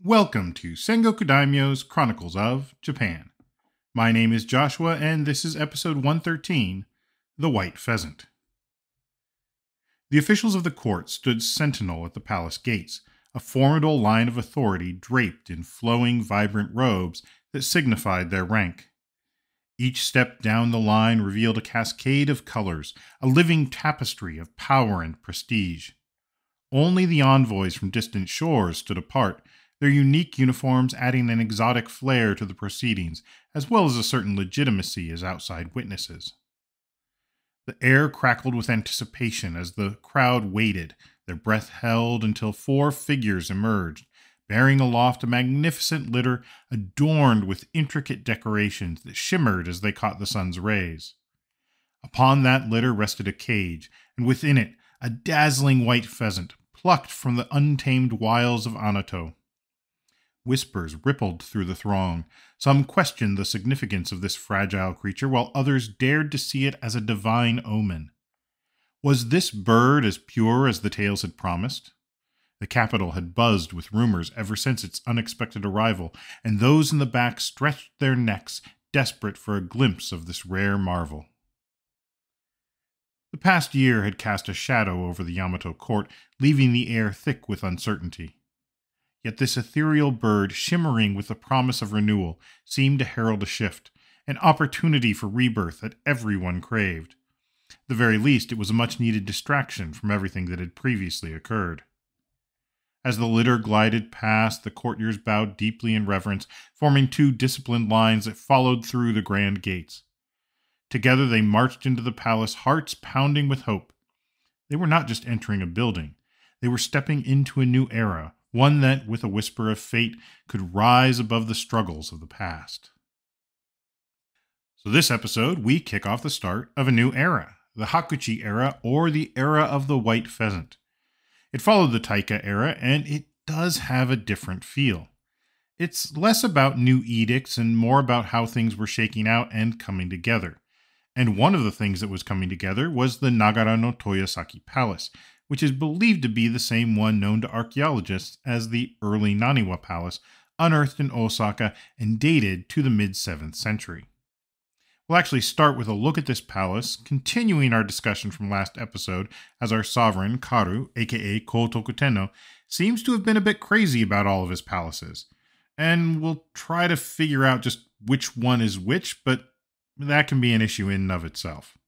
Welcome to Sengoku Daimyo's Chronicles of Japan. My name is Joshua, and this is episode 113, The White Pheasant. The officials of the court stood sentinel at the palace gates, a formidable line of authority draped in flowing, vibrant robes that signified their rank. Each step down the line revealed a cascade of colors, a living tapestry of power and prestige. Only the envoys from distant shores stood apart, their unique uniforms adding an exotic flair to the proceedings, as well as a certain legitimacy as outside witnesses. The air crackled with anticipation as the crowd waited, their breath held until four figures emerged, bearing aloft a magnificent litter adorned with intricate decorations that shimmered as they caught the sun's rays. Upon that litter rested a cage, and within it a dazzling white pheasant, plucked from the untamed wilds of Anato. Whispers rippled through the throng. Some questioned the significance of this fragile creature, while others dared to see it as a divine omen. Was this bird as pure as the tales had promised? The capital had buzzed with rumors ever since its unexpected arrival, and those in the back stretched their necks, desperate for a glimpse of this rare marvel. The past year had cast a shadow over the Yamato court, leaving the air thick with uncertainty. Yet this ethereal bird, shimmering with the promise of renewal, seemed to herald a shift, an opportunity for rebirth that everyone craved. At the very least, it was a much-needed distraction from everything that had previously occurred. As the litter glided past, the courtiers bowed deeply in reverence, forming two disciplined lines that followed through the grand gates. Together they marched into the palace, hearts pounding with hope. They were not just entering a building. They were stepping into a new era, one that, with a whisper of fate, could rise above the struggles of the past. So this episode, we kick off the start of a new era, the Hakuchi era, or the era of the White Pheasant. It followed the Taika era, and it does have a different feel. It's less about new edicts and more about how things were shaking out and coming together. And one of the things that was coming together was the Nagara no Toyosaki Palace, which is believed to be the same one known to archaeologists as the Early Naniwa Palace, unearthed in Osaka and dated to the mid-7th century. We'll actually start with a look at this palace, continuing our discussion from last episode, as our sovereign, Karu, aka Kotoku Tenno, seems to have been a bit crazy about all of his palaces. And we'll try to figure out just which one is which, but that can be an issue in and of itself.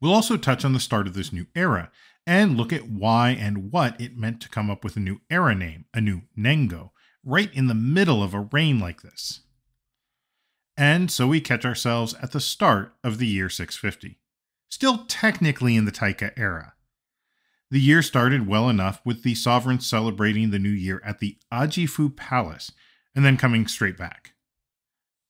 We'll also touch on the start of this new era, and look at why and what it meant to come up with a new era name, a new Nengo, right in the middle of a reign like this. And so we catch ourselves at the start of the year 650, still technically in the Taika era. The year started well enough with the sovereign celebrating the new year at the Ajifu Palace, and then coming straight back.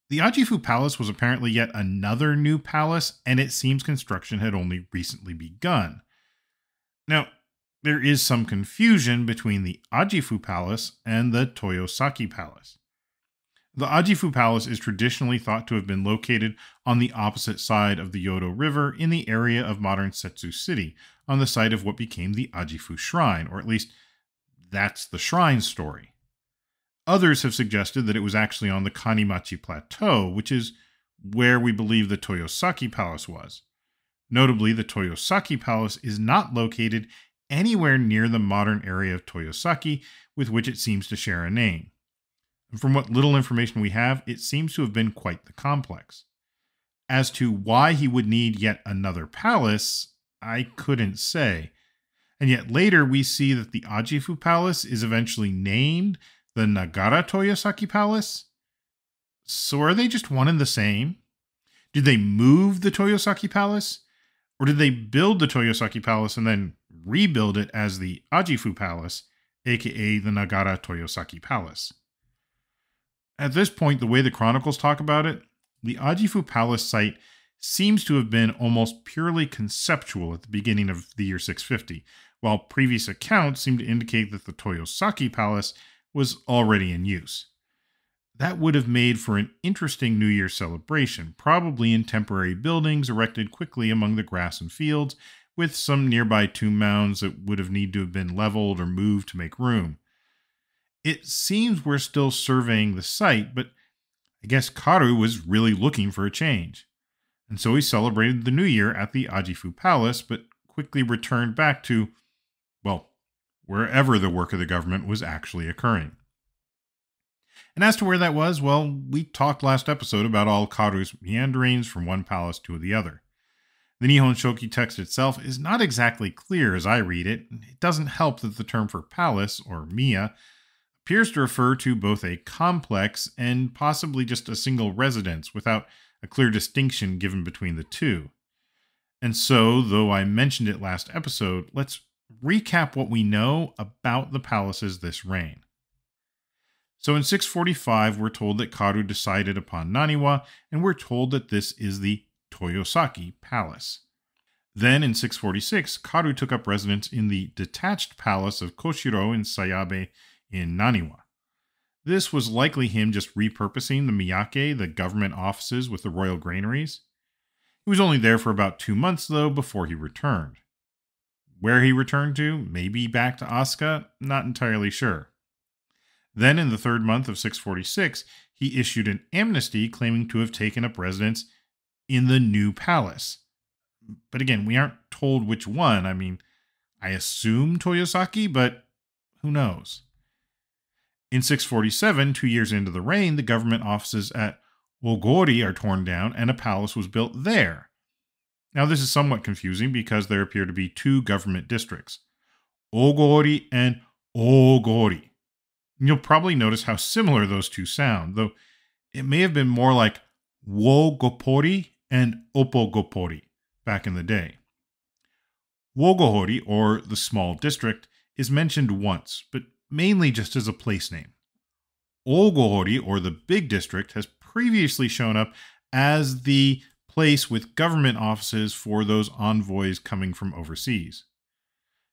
The Ajifu Palace was apparently yet another new palace, and it seems construction had only recently begun. Now, there is some confusion between the Ajifu Palace and the Toyosaki Palace. The Ajifu Palace is traditionally thought to have been located on the opposite side of the Yodo River in the area of modern Setsu City, on the site of what became the Ajifu Shrine, or at least that's the shrine story. Others have suggested that it was actually on the Kanimachi Plateau, which is where we believe the Toyosaki Palace was. Notably, the Toyosaki Palace is not located anywhere near the modern area of Toyosaki, with which it seems to share a name. And from what little information we have, it seems to have been quite the complex. As to why he would need yet another palace, I couldn't say. And yet later we see that the Ajifu Palace is eventually named the Nagara Toyosaki Palace. So are they just one and the same? Did they move the Toyosaki Palace? Or did they build the Toyosaki Palace and then rebuild it as the Ajifu Palace, aka the Nagara Toyosaki Palace? At this point, the way the Chronicles talk about it, the Ajifu Palace site seems to have been almost purely conceptual at the beginning of the year 650, while previous accounts seem to indicate that the Toyosaki Palace was already in use. That would have made for an interesting New Year celebration, probably in temporary buildings erected quickly among the grass and fields, with some nearby tomb mounds that would have needed to have been leveled or moved to make room. It seems we're still surveying the site, but I guess Karu was really looking for a change. And so he celebrated the new year at the Ajifu Palace, but quickly returned back to, well, wherever the work of the government was actually occurring. And as to where that was, well, we talked last episode about all Karu's meanderings from one palace to the other. The Nihon Shoki text itself is not exactly clear as I read it. It doesn't help that the term for palace, or Miya, appears to refer to both a complex and possibly just a single residence without a clear distinction given between the two. And so, though I mentioned it last episode, let's recap what we know about the palaces this reign. So in 645, we're told that Karu decided upon Naniwa, and we're told that this is the Toyosaki Palace. Then in 646, Karu took up residence in the detached palace of Koshiro in Sayabe in Naniwa. This was likely him just repurposing the miyake, the government offices with the royal granaries. He was only there for about 2 months, though, before he returned. Where he returned to, maybe back to Asuka, not entirely sure. Then, in the third month of 646, he issued an amnesty claiming to have taken up residence in the new palace. But again, we aren't told which one. I mean, I assume Toyosaki, but who knows? In 647, 2 years into the reign, the government offices at Ogori are torn down and a palace was built there. Now, this is somewhat confusing because there appear to be two government districts, Ogori and Ogori. You'll probably notice how similar those two sound, though it may have been more like Wogopori and Opogopori back in the day. Wogohori, or the small district, is mentioned once, but mainly just as a place name. Ogohori, or the big district, has previously shown up as the place with government offices for those envoys coming from overseas.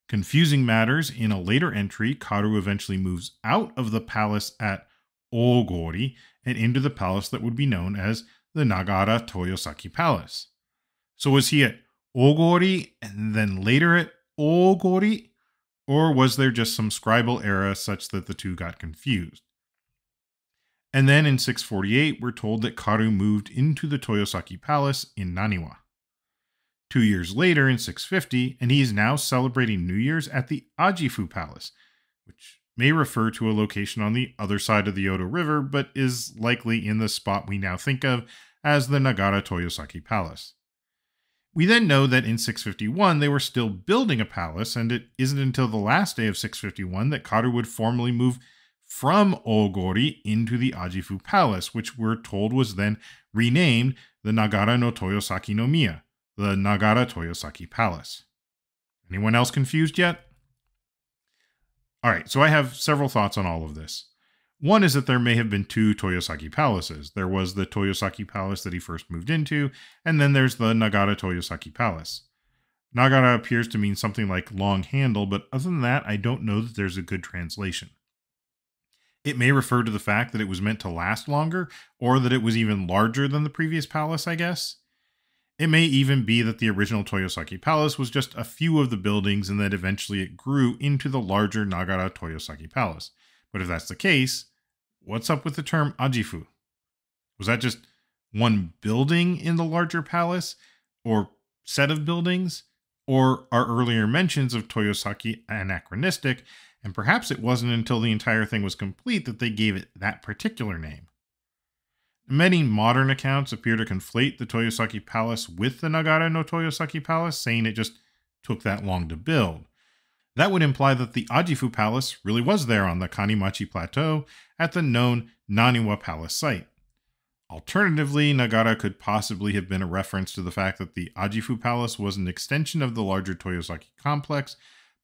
Confusing matters, in a later entry, Karu eventually moves out of the palace at Ogori and into the palace that would be known as the Nagara Toyosaki Palace. So was he at Ogori and then later at Ogori? Or was there just some scribal error such that the two got confused? And then in 648, we're told that Karu moved into the Toyosaki Palace in Naniwa. 2 years later, in 650, and he is now celebrating New Year's at the Ajifu Palace, which may refer to a location on the other side of the Odo River, but is likely in the spot we now think of as the Nagara Toyosaki Palace. We then know that in 651 they were still building a palace, and it isn't until the last day of 651 that Karu would formally move from Ogori into the Ajifu Palace, which we're told was then renamed the Nagara no Toyosaki no Miya, the Nagara Toyosaki Palace. Anyone else confused yet? Alright, so I have several thoughts on all of this. One is that there may have been two Toyosaki palaces. There was the Toyosaki Palace that he first moved into, and then there's the Nagara Toyosaki Palace. Nagara appears to mean something like long handle, but other than that, I don't know that there's a good translation. It may refer to the fact that it was meant to last longer, or that it was even larger than the previous palace, I guess. It may even be that the original Toyosaki Palace was just a few of the buildings and that eventually it grew into the larger Nagara Toyosaki Palace. But if that's the case, what's up with the term Ajifu? Was that just one building in the larger palace? Or set of buildings? Or are earlier mentions of Toyosaki anachronistic, and perhaps it wasn't until the entire thing was complete that they gave it that particular name? Many modern accounts appear to conflate the Toyosaki Palace with the Nagara no Toyosaki Palace, saying it just took that long to build. That would imply that the Ajifu Palace really was there on the Kanimachi Plateau at the known Naniwa Palace site. Alternatively, Nagara could possibly have been a reference to the fact that the Ajifu Palace was an extension of the larger Toyosaki complex,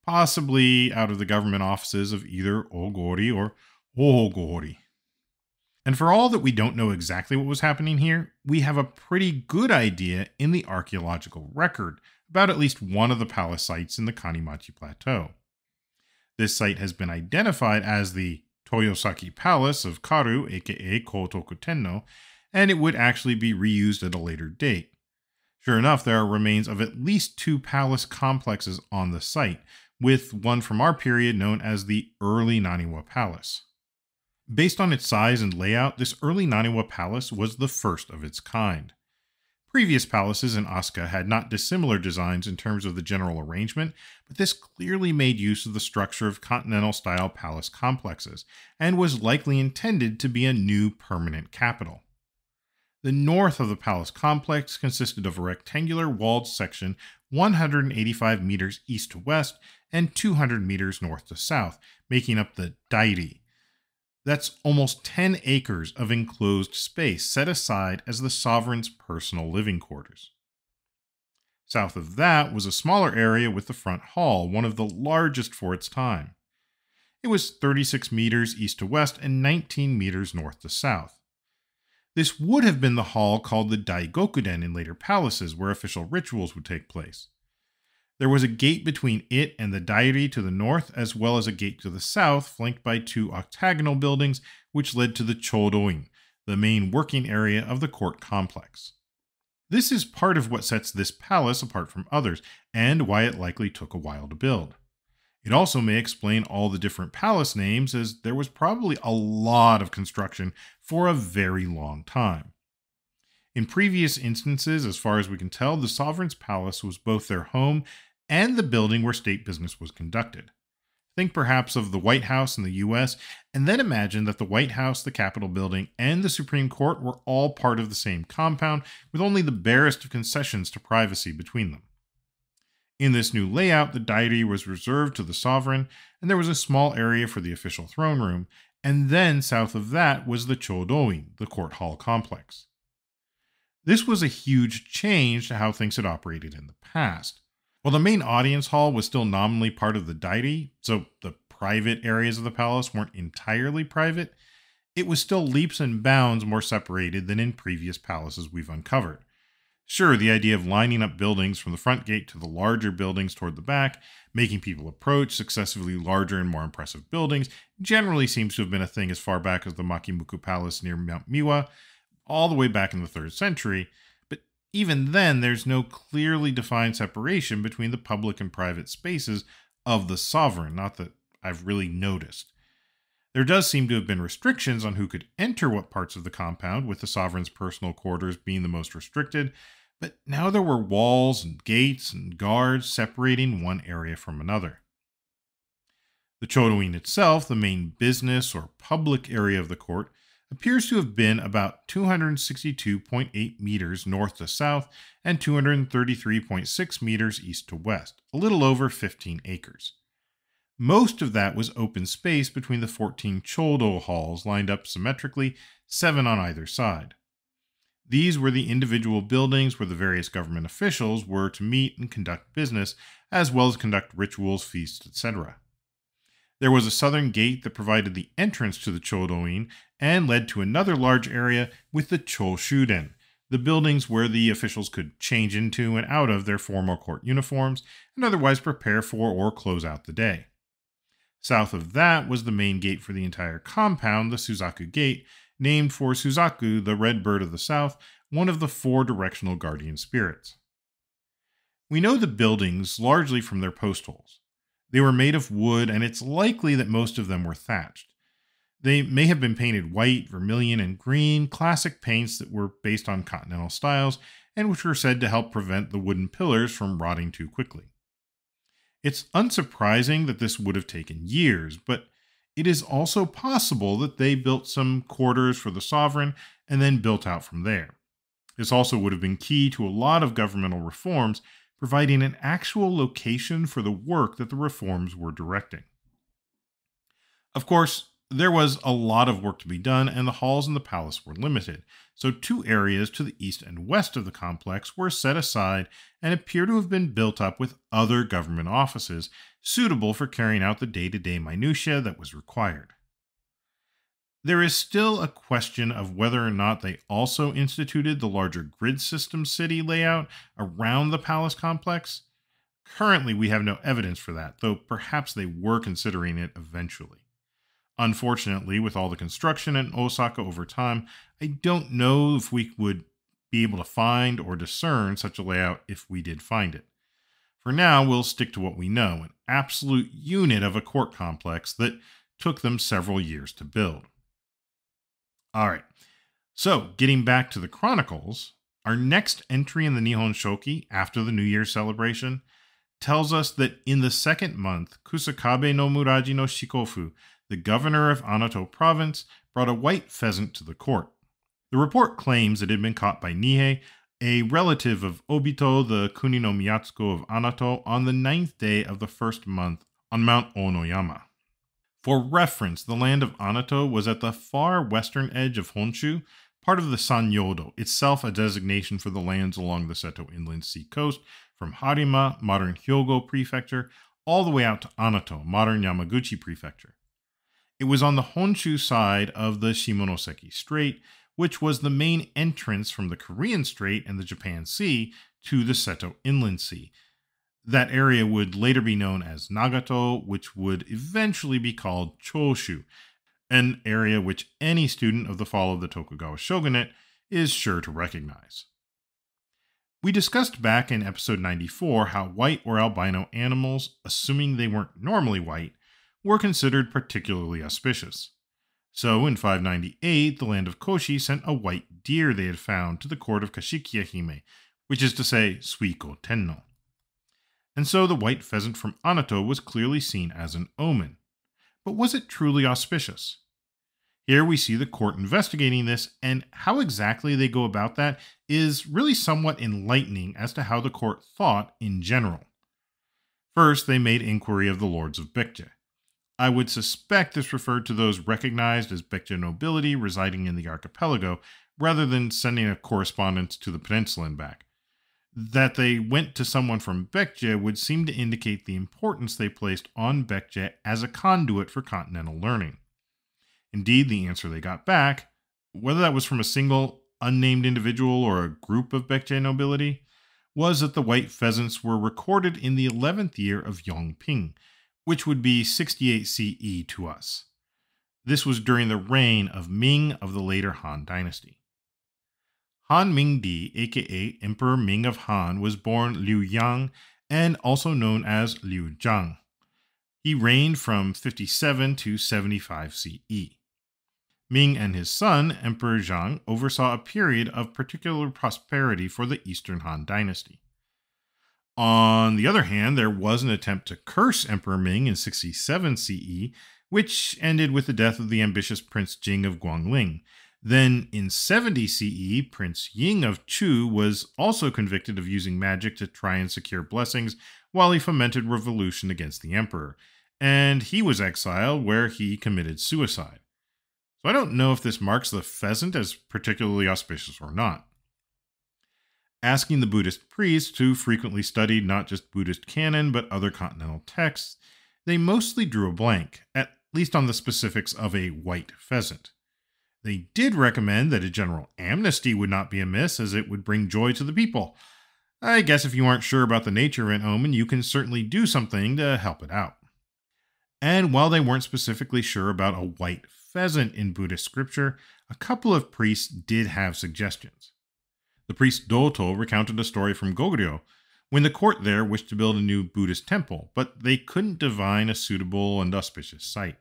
possibly out of the government offices of either Ogori or Ogori. And for all that we don't know exactly what was happening here, we have a pretty good idea in the archaeological record about at least one of the palace sites in the Kanimachi Plateau. This site has been identified as the Toyosaki Palace of Karu, aka Kotoku Tenno, and it would actually be reused at a later date. Sure enough, there are remains of at least two palace complexes on the site, with one from our period known as the Early Naniwa Palace. Based on its size and layout, this early Naniwa Palace was the first of its kind. Previous palaces in Asuka had not dissimilar designs in terms of the general arrangement, but this clearly made use of the structure of continental-style palace complexes, and was likely intended to be a new permanent capital. The north of the palace complex consisted of a rectangular walled section 185 meters east to west and 200 meters north to south, making up the dairi. That's almost 10 acres of enclosed space set aside as the sovereign's personal living quarters. South of that was a smaller area with the front hall, one of the largest for its time. It was 36 meters east to west and 19 meters north to south. This would have been the hall called the Daigokuden in later palaces, where official rituals would take place. There was a gate between it and the dairi to the north, as well as a gate to the south, flanked by two octagonal buildings, which led to the Chodoin, the main working area of the court complex. This is part of what sets this palace apart from others, and why it likely took a while to build. It also may explain all the different palace names, as there was probably a lot of construction for a very long time. In previous instances, as far as we can tell, the sovereign's palace was both their home and the building where state business was conducted. Think perhaps of the White House in the US, and then imagine that the White House, the Capitol building, and the Supreme Court were all part of the same compound, with only the barest of concessions to privacy between them. In this new layout, the dairi was reserved to the sovereign, and there was a small area for the official throne room, and then south of that was the Chodoin, the court hall complex. This was a huge change to how things had operated in the past. While the main audience hall was still nominally part of the dairi, so the private areas of the palace weren't entirely private, it was still leaps and bounds more separated than in previous palaces we've uncovered. Sure, the idea of lining up buildings from the front gate to the larger buildings toward the back, making people approach successively larger and more impressive buildings, generally seems to have been a thing as far back as the Makimuku Palace near Mount Miwa, all the way back in the 3rd century, but even then there's no clearly defined separation between the public and private spaces of the sovereign, not that I've really noticed. There does seem to have been restrictions on who could enter what parts of the compound, with the sovereign's personal quarters being the most restricted, but now there were walls and gates and guards separating one area from another. The Chodoin itself, the main business or public area of the court, appears to have been about 262.8 meters north to south and 233.6 meters east to west, a little over 15 acres. Most of that was open space between the 14 Chodo halls lined up symmetrically, 7 on either side. These were the individual buildings where the various government officials were to meet and conduct business, as well as conduct rituals, feasts, etc. There was a southern gate that provided the entrance to the Chodoin and led to another large area with the Choshuden, the buildings where the officials could change into and out of their formal court uniforms and otherwise prepare for or close out the day. South of that was the main gate for the entire compound, the Suzaku Gate, named for Suzaku, the red bird of the south, one of the 4 directional guardian spirits. We know the buildings largely from their post holes. They were made of wood, and it's likely that most of them were thatched. They may have been painted white, vermilion, and green, classic paints that were based on continental styles, and which were said to help prevent the wooden pillars from rotting too quickly. It's unsurprising that this would have taken years, but it is also possible that they built some quarters for the sovereign and then built out from there. This also would have been key to a lot of governmental reforms, providing an actual location for the work that the reforms were directing. Of course, there was a lot of work to be done, and the halls in the palace were limited, so 2 areas to the east and west of the complex were set aside and appear to have been built up with other government offices, suitable for carrying out the day-to-day minutiae that was required. There is still a question of whether or not they also instituted the larger grid system city layout around the palace complex. Currently, we have no evidence for that, though perhaps they were considering it eventually. Unfortunately, with all the construction in Osaka over time, I don't know if we would be able to find or discern such a layout if we did find it. For now, we'll stick to what we know, an absolute unit of a court complex that took them several years to build. All right. So, getting back to the Chronicles, our next entry in the Nihon Shoki after the New Year celebration tells us that in the second month, Kusakabe no Muraji no Shikofu, the governor of Anato province, brought a white pheasant to the court. The report claims it had been caught by Nihei, a relative of Obito, the Kuni no Miyatsuko of Anato, on the 9th day of the first month on Mount Onoyama. For reference, the land of Anato was at the far western edge of Honshu, part of the Sanyodo, itself a designation for the lands along the Seto Inland Sea coast, from Harima, modern Hyogo Prefecture, all the way out to Anato, modern Yamaguchi Prefecture. It was on the Honshu side of the Shimonoseki Strait, which was the main entrance from the Korean Strait and the Japan Sea to the Seto Inland Sea. That area would later be known as Nagato, which would eventually be called Choshu, an area which any student of the fall of the Tokugawa shogunate is sure to recognize. We discussed back in episode 94 how white or albino animals, assuming they weren't normally white, were considered particularly auspicious. So in 598, the land of Koshi sent a white deer they had found to the court of Kashikiya Hime, which is to say Suiko Tenno. And so the white pheasant from Anato was clearly seen as an omen. But was it truly auspicious? Here we see the court investigating this, and how exactly they go about that is really somewhat enlightening as to how the court thought in general. First, they made inquiry of the lords of Baekje. I would suspect this referred to those recognized as Baekje nobility residing in the archipelago, rather than sending a correspondence to the peninsula and back. That they went to someone from Baekje would seem to indicate the importance they placed on Baekje as a conduit for continental learning. Indeed, the answer they got back, whether that was from a single unnamed individual or a group of Baekje nobility, was that the white pheasants were recorded in the 11th year of Yongping, which would be 68 CE to us. This was during the reign of Ming of the later Han dynasty. Han Mingdi, aka Emperor Ming of Han, was born Liu Yang and also known as Liu Zhang. He reigned from 57 to 75 CE. Ming and his son, Emperor Zhang, oversaw a period of particular prosperity for the Eastern Han dynasty. On the other hand, there was an attempt to curse Emperor Ming in 67 CE, which ended with the death of the ambitious Prince Jing of Guangling. Then, in 70 CE, Prince Ying of Chu was also convicted of using magic to try and secure blessings while he fomented revolution against the emperor, and he was exiled where he committed suicide. So I don't know if this marks the pheasant as particularly auspicious or not. Asking the Buddhist priests, who frequently studied not just Buddhist canon but other continental texts, they mostly drew a blank, at least on the specifics of a white pheasant. They did recommend that a general amnesty would not be amiss, as it would bring joy to the people. I guess if you aren't sure about the nature of an omen, you can certainly do something to help it out. And while they weren't specifically sure about a white pheasant in Buddhist scripture, a couple of priests did have suggestions. The priest Doto recounted a story from Goguryeo, when the court there wished to build a new Buddhist temple, but they couldn't divine a suitable and auspicious site.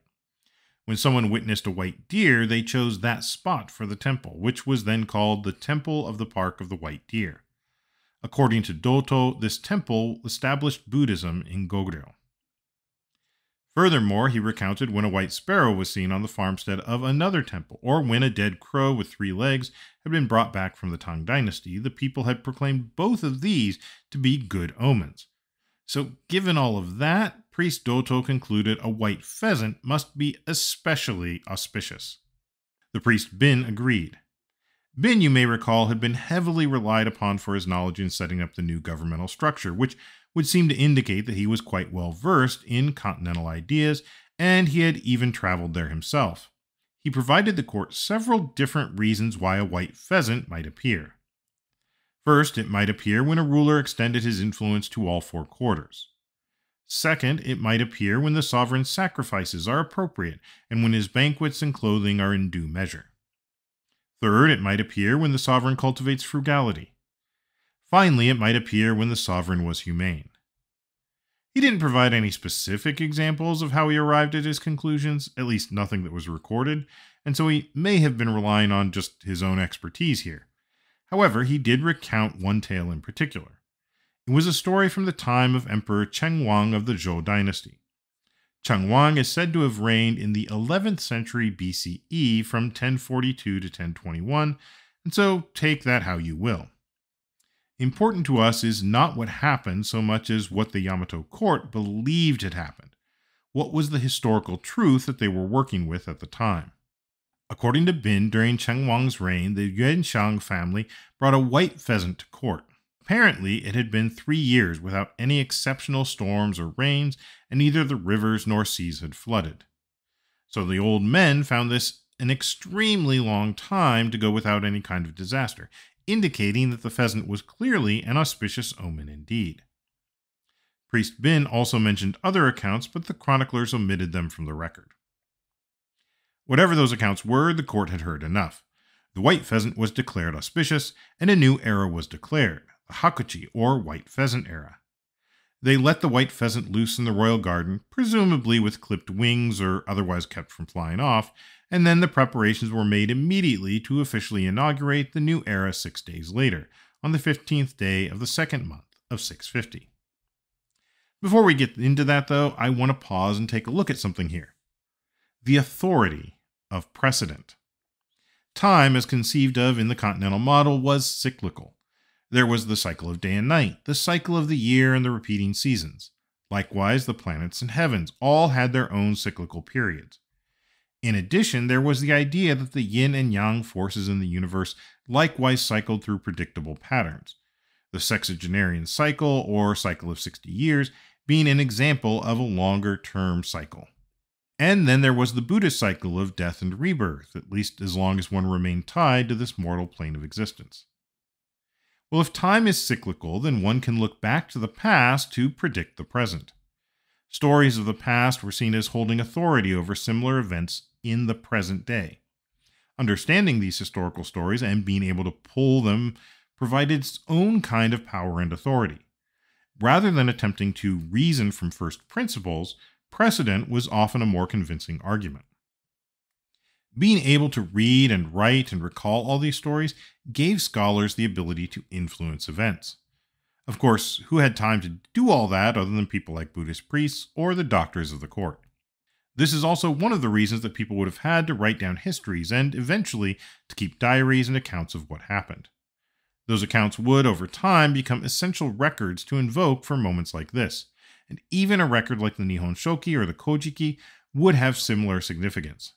When someone witnessed a white deer, they chose that spot for the temple, which was then called the Temple of the Park of the White Deer. According to Doto, this temple established Buddhism in Goguryeo. Furthermore, he recounted when a white sparrow was seen on the farmstead of another temple, or when a dead crow with 3 legs had been brought back from the Tang dynasty. The people had proclaimed both of these to be good omens. So, given all of that, Priest Doto concluded a white pheasant must be especially auspicious. The priest Bin agreed. Bin, you may recall, had been heavily relied upon for his knowledge in setting up the new governmental structure, which would seem to indicate that he was quite well versed in continental ideas, and he had even traveled there himself. He provided the court several different reasons why a white pheasant might appear. First, it might appear when a ruler extended his influence to all 4 quarters. Second, it might appear when the sovereign's sacrifices are appropriate and when his banquets and clothing are in due measure. Third, it might appear when the sovereign cultivates frugality. Finally, it might appear when the sovereign was humane. He didn't provide any specific examples of how he arrived at his conclusions, at least nothing that was recorded, and so he may have been relying on just his own expertise here. However, he did recount one tale in particular. It was a story from the time of Emperor Chengwang of the Zhou dynasty. Chengwang is said to have reigned in the 11th century BCE from 1042 to 1021, and so take that how you will. Important to us is not what happened so much as what the Yamato court believed had happened. What was the historical truth that they were working with at the time? According to Bin, during Chengwang's reign, the Yuanshang family brought a white pheasant to court. Apparently, it had been 3 years without any exceptional storms or rains, and neither the rivers nor seas had flooded. So the old men found this an extremely long time to go without any kind of disaster, indicating that the pheasant was clearly an auspicious omen indeed. Priest Bin also mentioned other accounts, but the chroniclers omitted them from the record. Whatever those accounts were, the court had heard enough. The white pheasant was declared auspicious, and a new era was declared, the Hakuchi, or White Pheasant era. They let the white pheasant loose in the royal garden, presumably with clipped wings or otherwise kept from flying off, and then the preparations were made immediately to officially inaugurate the new era 6 days later, on the 15th day of the second month of 650. Before we get into that, though, I want to pause and take a look at something here. The authority of precedent. Time, as conceived of in the continental model, was cyclical. There was the cycle of day and night, the cycle of the year, and the repeating seasons. Likewise, the planets and heavens all had their own cyclical periods. In addition, there was the idea that the yin and yang forces in the universe likewise cycled through predictable patterns. The sexagenarian cycle, or cycle of 60 years, being an example of a longer-term cycle. And then there was the Buddhist cycle of death and rebirth, at least as long as one remained tied to this mortal plane of existence. Well, if time is cyclical, then one can look back to the past to predict the present. Stories of the past were seen as holding authority over similar events in the present day. Understanding these historical stories and being able to pull them provided its own kind of power and authority. Rather than attempting to reason from first principles, precedent was often a more convincing argument. Being able to read and write and recall all these stories gave scholars the ability to influence events. Of course, who had time to do all that other than people like Buddhist priests or the doctors of the court? This is also one of the reasons that people would have had to write down histories and, eventually, to keep diaries and accounts of what happened. Those accounts would, over time, become essential records to invoke for moments like this, and even a record like the Nihon Shoki or the Kojiki would have similar significance.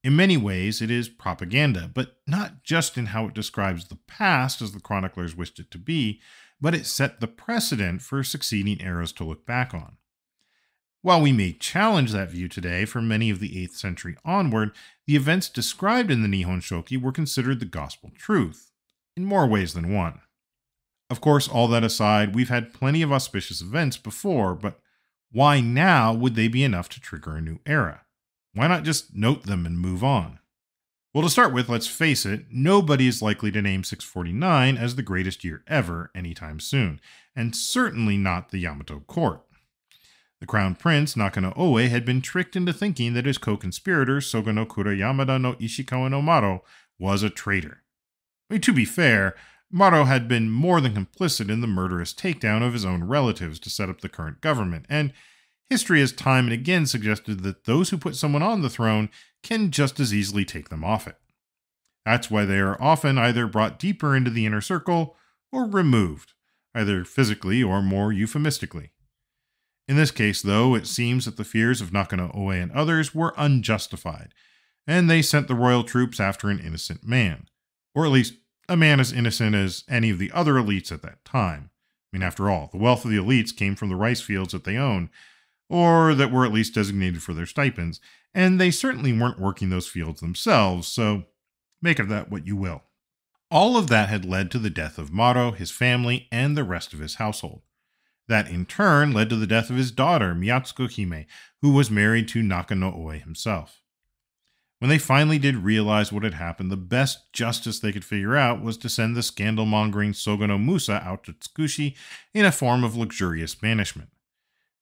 In many ways, it is propaganda, but not just in how it describes the past as the chroniclers wished it to be, but it set the precedent for succeeding eras to look back on. While we may challenge that view today, for many of the 8th century onward, the events described in the Nihon Shoki were considered the gospel truth, in more ways than one. Of course, all that aside, we've had plenty of auspicious events before, but why now would they be enough to trigger a new era? Why not just note them and move on? Well, to start with, let's face it, nobody is likely to name 649 as the greatest year ever anytime soon, and certainly not the Yamato court. The crown prince, Nakano-Oe, had been tricked into thinking that his co-conspirator, Soga no Kura Yamada no Ishikawa no Maro, was a traitor. To be fair, Maro had been more than complicit in the murderous takedown of his own relatives to set up the current government, and history has time and again suggested that those who put someone on the throne can just as easily take them off it. That's why they are often either brought deeper into the inner circle or removed, either physically or more euphemistically. In this case, though, it seems that the fears of Nakano-Oe and others were unjustified, and they sent the royal troops after an innocent man, or at least a man as innocent as any of the other elites at that time. I mean, after all, the wealth of the elites came from the rice fields that they owned, or that were at least designated for their stipends, and they certainly weren't working those fields themselves, so make of that what you will. All of that had led to the death of Maro, his family, and the rest of his household. That in turn led to the death of his daughter, Miyatsuko Hime, who was married to Nakano-Oe himself. When they finally did realize what had happened, the best justice they could figure out was to send the scandal-mongering Soga no Musa out to Tsukushi in a form of luxurious banishment.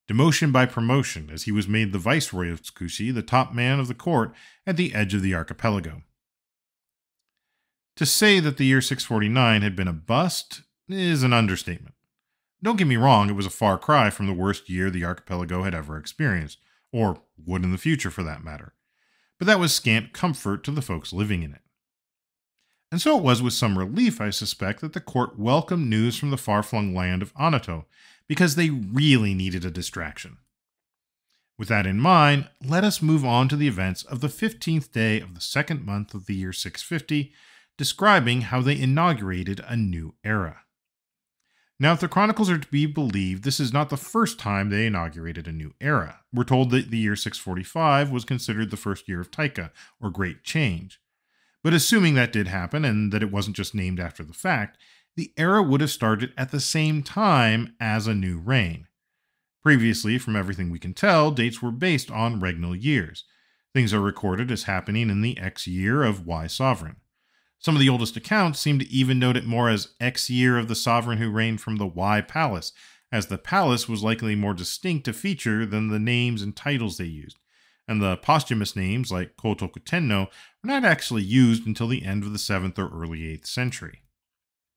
demotion by promotion, as he was made the viceroy of Tsukushi, the top man of the court at the edge of the archipelago. To say that the year 649 had been a bust is an understatement. Don't get me wrong, it was a far cry from the worst year the archipelago had ever experienced, or would in the future for that matter. But that was scant comfort to the folks living in it. And so it was with some relief, I suspect, that the court welcomed news from the far-flung land of Anato, because they really needed a distraction. With that in mind, let us move on to the events of the 15th day of the second month of the year 650, describing how they inaugurated a new era. Now, if the Chronicles are to be believed, this is not the first time they inaugurated a new era. We're told that the year 645 was considered the first year of Taika, or Great Change. But assuming that did happen, and that it wasn't just named after the fact, the era would have started at the same time as a new reign. Previously, from everything we can tell, dates were based on regnal years. Things are recorded as happening in the X year of Y sovereign. Some of the oldest accounts seem to even note it more as X year of the sovereign who reigned from the Y Palace, as the palace was likely more distinct a feature than the names and titles they used, and the posthumous names like Kotoku Tenno were not actually used until the end of the 7th or early 8th century.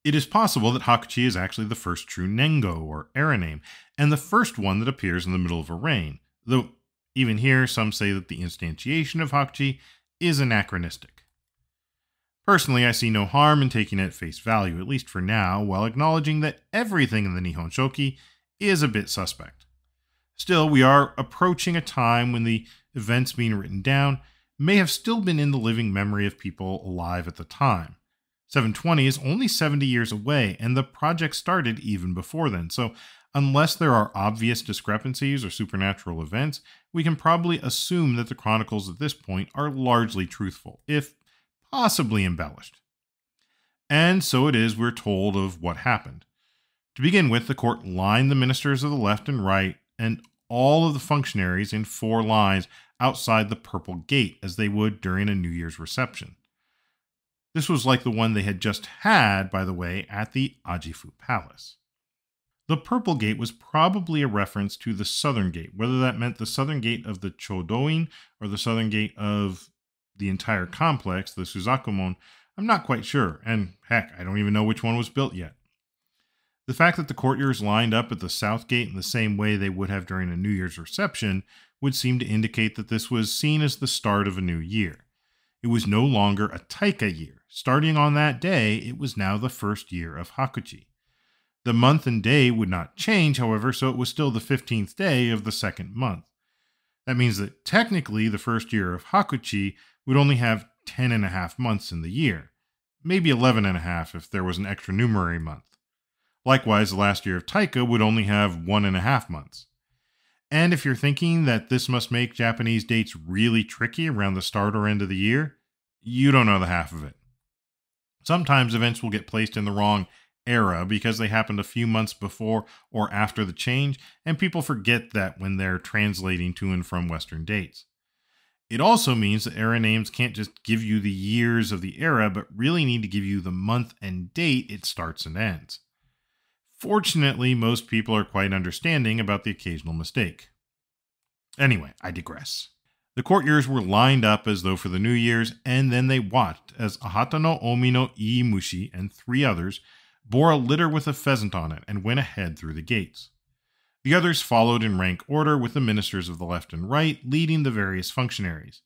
It is possible that Hakuchi is actually the first true Nengo, or era name, and the first one that appears in the middle of a reign, though even here some say that the instantiation of Hakuchi is anachronistic. Personally, I see no harm in taking it at face value, at least for now, while acknowledging that everything in the Nihon Shoki is a bit suspect. Still, we are approaching a time when the events being written down may have still been in the living memory of people alive at the time. 720 is only 70 years away, and the project started even before then, so unless there are obvious discrepancies or supernatural events, we can probably assume that the Chronicles at this point are largely truthful, if possibly embellished. And so it is we're told of what happened. To begin with, the court lined the ministers of the left and right and all of the functionaries in 4 lines outside the Purple Gate, as they would during a New Year's reception. This was like the one they had just had, by the way, at the Ajifu Palace. The Purple Gate was probably a reference to the Southern Gate, whether that meant the Southern Gate of the Chodoin or the Southern Gate of the entire complex, the Suzakumon. I'm not quite sure, and heck, I don't even know which one was built yet. The fact that the courtiers lined up at the South Gate in the same way they would have during a New Year's reception would seem to indicate that this was seen as the start of a new year. It was no longer a Taika year. Starting on that day, it was now the first year of Hakuchi. The month and day would not change, however, so it was still the 15th day of the second month. That means that technically the first year of Hakuchi would only have 10.5 months in the year, maybe 11.5 if there was an extra numerary month. Likewise, the last year of Taika would only have 1.5 months. And if you're thinking that this must make Japanese dates really tricky around the start or end of the year, you don't know the half of it. Sometimes events will get placed in the wrong era because they happened a few months before or after the change, and people forget that when they're translating to and from Western dates. It also means that era names can't just give you the years of the era, but really need to give you the month and date it starts and ends. Fortunately, most people are quite understanding about the occasional mistake. Anyway, I digress. The courtiers were lined up as though for the New Year's, and then they watched as Ahata no Omi no Iimushi and 3 others bore a litter with a pheasant on it and went ahead through the gates. The others followed in rank order, with the ministers of the left and right leading the various functionaries.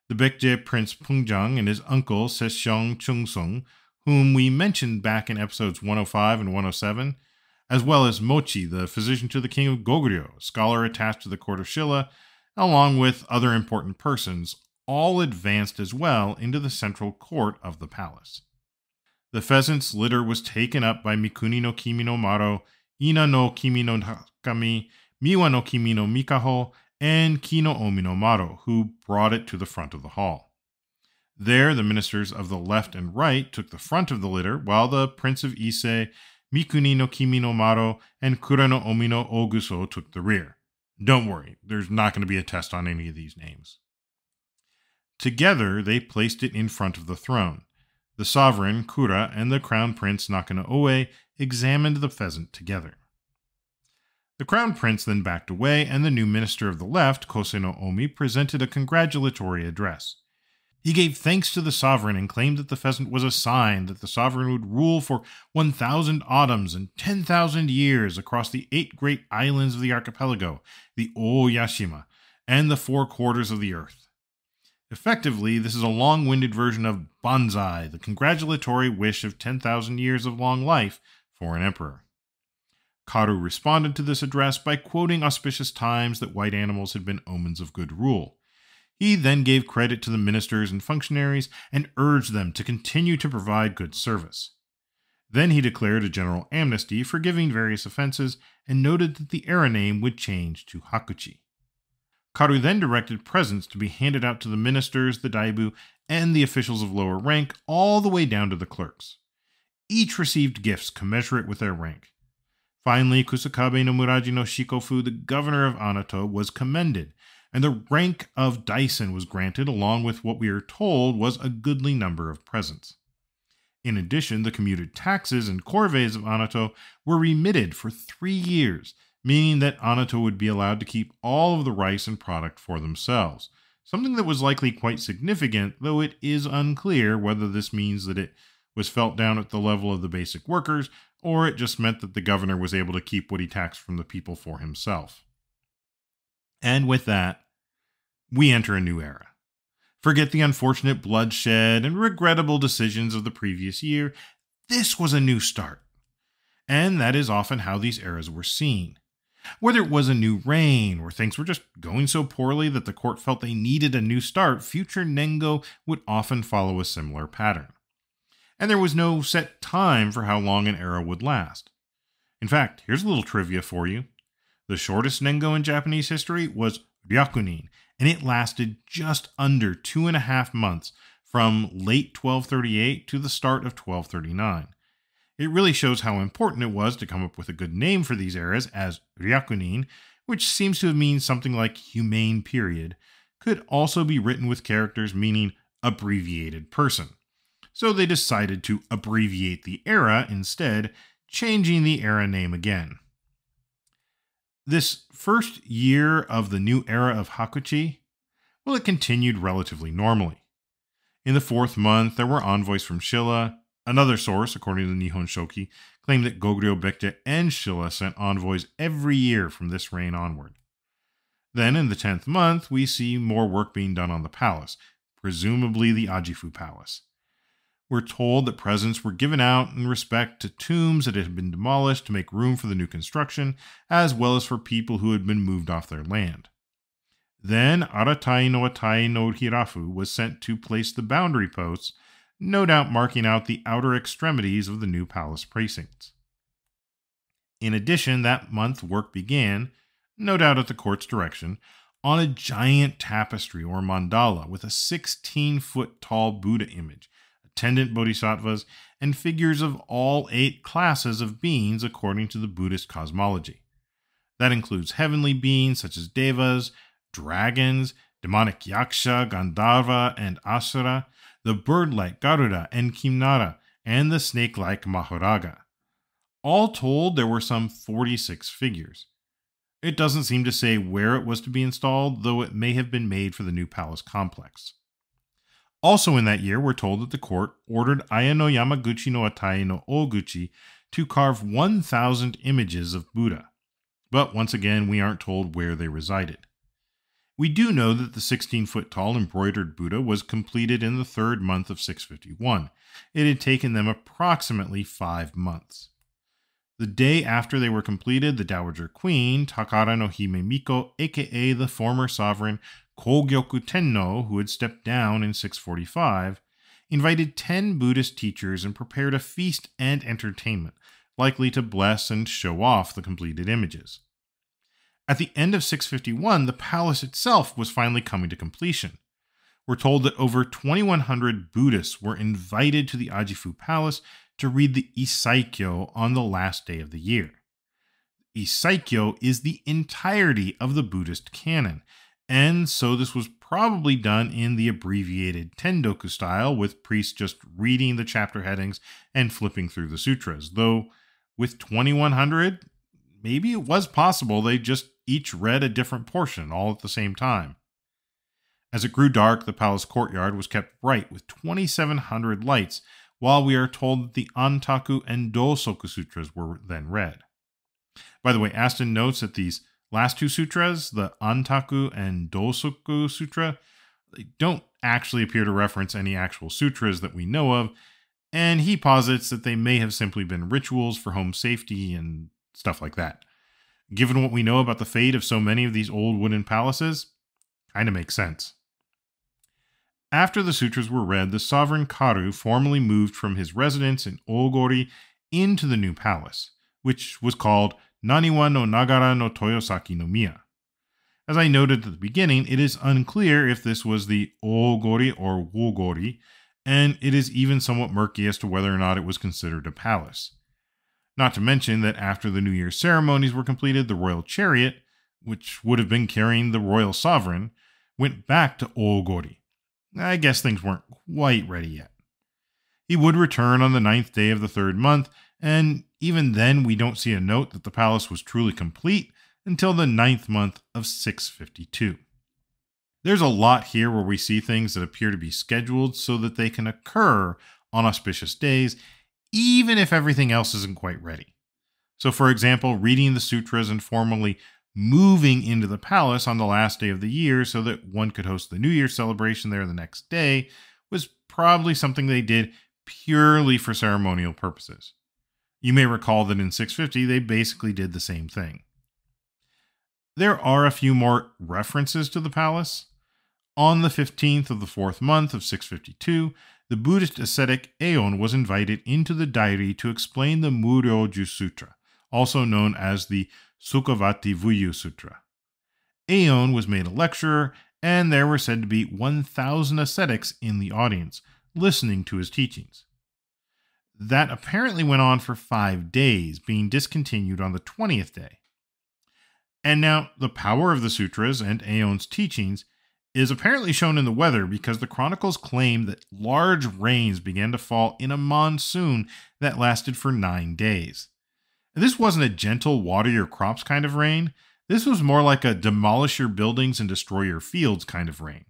The Baekje Prince Pungjang and his uncle Sesong Chungsung, whom we mentioned back in episodes 105 and 107, as well as Mochi, the physician to the king of Goguryeo, a scholar attached to the court of Shilla, along with other important persons, all advanced as well into the central court of the palace. The pheasant's litter was taken up by Mikuni no Kimi no Maro, Ina no Kimi no Takami, Miwa no Kimi no Mikaho, and Ki no Omi no Maro, who brought it to the front of the hall. There, the ministers of the left and right took the front of the litter, while the Prince of Ise, Mikuni no Kimi no Maro, and Kura no Omi no Oguso took the rear. Don't worry, there's not going to be a test on any of these names. Together, they placed it in front of the throne. The sovereign, Kura, and the crown prince, Nakano Oe, examined the pheasant together. The crown prince then backed away, and the new minister of the left, Kose no Omi, presented a congratulatory address. He gave thanks to the sovereign and claimed that the pheasant was a sign that the sovereign would rule for 1,000 autumns and 10,000 years across the 8 great islands of the archipelago, the Oyashima, and the 4 quarters of the earth. Effectively, this is a long-winded version of Banzai, the congratulatory wish of 10,000 years of long life for an emperor. Karu responded to this address by quoting auspicious times that white animals had been omens of good rule. He then gave credit to the ministers and functionaries and urged them to continue to provide good service. Then he declared a general amnesty, forgiving various offenses, and noted that the era name would change to Hakuchi. Karu then directed presents to be handed out to the ministers, the daibu, and the officials of lower rank, all the way down to the clerks. Each received gifts commensurate with their rank. Finally, Kusakabe no Muraji no Shikofu, the governor of Anato, was commended, and the rank of Daisen was granted, along with what we are told was a goodly number of presents. In addition, the commuted taxes and corvées of Anato were remitted for 3 years, meaning that Anato would be allowed to keep all of the rice and product for themselves, something that was likely quite significant, though it is unclear whether this means that it was felt down at the level of the basic workers, or it just meant that the governor was able to keep what he taxed from the people for himself. And with that, we enter a new era. Forget the unfortunate bloodshed and regrettable decisions of the previous year. This was a new start. And that is often how these eras were seen. Whether it was a new reign, or things were just going so poorly that the court felt they needed a new start, future Nengo would often follow a similar pattern. And there was no set time for how long an era would last. In fact, here's a little trivia for you. The shortest Nengo in Japanese history was Ryakunin, and it lasted just under 2.5 months, from late 1238 to the start of 1239. It really shows how important it was to come up with a good name for these eras, as Ryakunin, which seems to mean something like humane period, could also be written with characters meaning abbreviated person. So they decided to abbreviate the era instead, changing the era name again. This first year of the new era of Hakuchi, well, it continued relatively normally. In the 4th month, there were envoys from Shilla. Another source, according to the Nihon Shoki, claimed that Goguryeo Baekje and Shilla sent envoys every year from this reign onward. Then, in the 10th month, we see more work being done on the palace, presumably the Ajifu Palace. We're told that presents were given out in respect to tombs that had been demolished to make room for the new construction, as well as for people who had been moved off their land. Then Aratai no Atai no Hirafu was sent to place the boundary posts, no doubt marking out the outer extremities of the new palace precincts. In addition, that month work began, no doubt at the court's direction, on a giant tapestry or mandala with a 16-foot tall Buddha image, attendant bodhisattvas, and figures of all 8 classes of beings according to the Buddhist cosmology. That includes heavenly beings such as devas, dragons, demonic yaksha, gandharva, and asura, the bird-like Garuda and Kimnara, and the snake-like Mahoraga. All told, there were some 46 figures. It doesn't seem to say where it was to be installed, though it may have been made for the new palace complex. Also in that year, we're told that the court ordered Aya no Yamaguchi no Atai no Oguchi to carve 1,000 images of Buddha. But once again, we aren't told where they resided. We do know that the 16-foot tall embroidered Buddha was completed in the 3rd month of 651. It had taken them approximately 5 months. The day after they were completed, the Dowager Queen, Takara no Hime Miko, aka the former sovereign Kogyoku Tenno, who had stepped down in 645, invited 10 Buddhist teachers and prepared a feast and entertainment, likely to bless and show off the completed images. At the end of 651, the palace itself was finally coming to completion. We're told that over 2,100 Buddhists were invited to the Ajifu Palace to read the Isaikyo on the last day of the year. Isaikyo is the entirety of the Buddhist canon, and so this was probably done in the abbreviated Tendoku style, with priests just reading the chapter headings and flipping through the sutras, though with 2,100, maybe it was possible they just each read a different portion all at the same time. As it grew dark, the palace courtyard was kept bright with 2,700 lights, while we are told that the Antaku and Dosoku sutras were then read. By the way, Aston notes that these last two sutras, the Antaku and Dosoku sutra, they don't actually appear to reference any actual sutras that we know of, and he posits that they may have simply been rituals for home safety and stuff like that. Given what we know about the fate of so many of these old wooden palaces, kind of makes sense. After the sutras were read, the sovereign Karu formally moved from his residence in Ogori into the new palace, which was called Naniwa no Nagara no Toyosaki no Miya. As I noted at the beginning, it is unclear if this was the Ogori or Wogori, and it is even somewhat murky as to whether or not it was considered a palace. Not to mention that after the New Year's ceremonies were completed, the royal chariot, which would have been carrying the royal sovereign, went back to Ogori. I guess things weren't quite ready yet. He would return on the 9th day of the 3rd month, and even then we don't see a note that the palace was truly complete until the 9th month of 652. There's a lot here where we see things that appear to be scheduled so that they can occur on auspicious days, even if everything else isn't quite ready. So for example, reading the sutras and formally moving into the palace on the last day of the year so that one could host the New Year's celebration there the next day was probably something they did purely for ceremonial purposes. You may recall that in 650 they basically did the same thing. There are a few more references to the palace. On the 15th of the 4th month of 652, the Buddhist ascetic Aeon was invited into the Dairi to explain the Muryoju Sutra, also known as the Sukhavati Vuyu Sutra. Aeon was made a lecturer, and there were said to be 1,000 ascetics in the audience, listening to his teachings. That apparently went on for 5 days, being discontinued on the 20th day. And now, the power of the sutras and Aeon's teachings is apparently shown in the weather because the Chronicles claim that large rains began to fall in a monsoon that lasted for 9 days. This wasn't a gentle water your crops kind of rain. This was more like a demolish your buildings and destroy your fields kind of rain.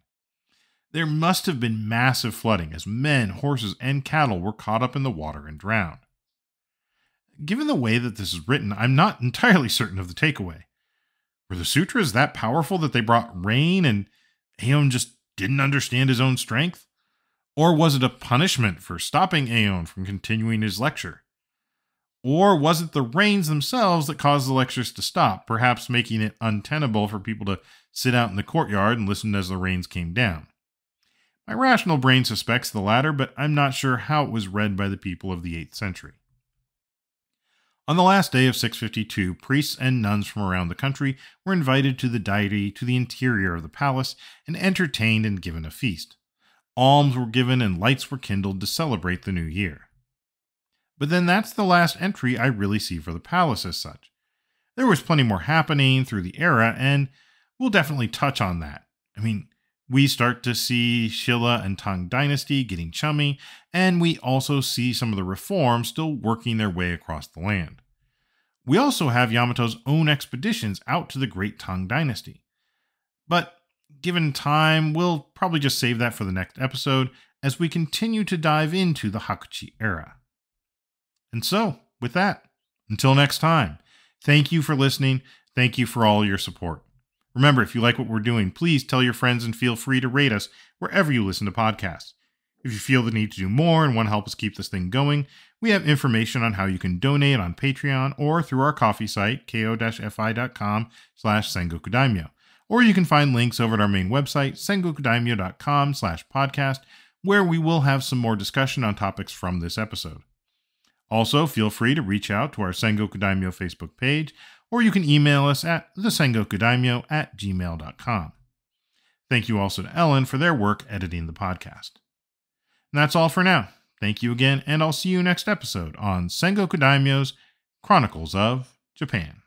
There must have been massive flooding as men, horses, and cattle were caught up in the water and drowned. Given the way that this is written, I'm not entirely certain of the takeaway. Were the sutras that powerful that they brought rain and Aeon just didn't understand his own strength? Or was it a punishment for stopping Aeon from continuing his lecture? Or was it the rains themselves that caused the lectures to stop, perhaps making it untenable for people to sit out in the courtyard and listen as the rains came down? My rational brain suspects the latter, but I'm not sure how it was read by the people of the 8th century. On the last day of 652, priests and nuns from around the country were invited to the Dairi to the interior of the palace and entertained and given a feast. Alms were given and lights were kindled to celebrate the new year. But then that's the last entry I really see for the palace as such. There was plenty more happening through the era, and we'll definitely touch on that. We start to see Shilla and Tang dynasty getting chummy, and we also see some of the reforms still working their way across the land. We also have Yamato's own expeditions out to the Great Tang dynasty. But given time, we'll probably just save that for the next episode as we continue to dive into the Hakuchi era. And so, with that, until next time, thank you for listening. Thank you for all your support. Remember, if you like what we're doing, please tell your friends and feel free to rate us wherever you listen to podcasts. If you feel the need to do more and want to help us keep this thing going, we have information on how you can donate on Patreon or through our coffee site, ko-fi.com/Sengoku Daimyo. Or you can find links over at our main website, sengokudaimyo.com/podcast, where we will have some more discussion on topics from this episode. Also, feel free to reach out to our Sengoku Daimyo Facebook page, or you can email us at thesengokudaimyo@gmail.com. Thank you also to Ellen for their work editing the podcast. And that's all for now. Thank you again, and I'll see you next episode on Sengoku Daimyo's Chronicles of Japan.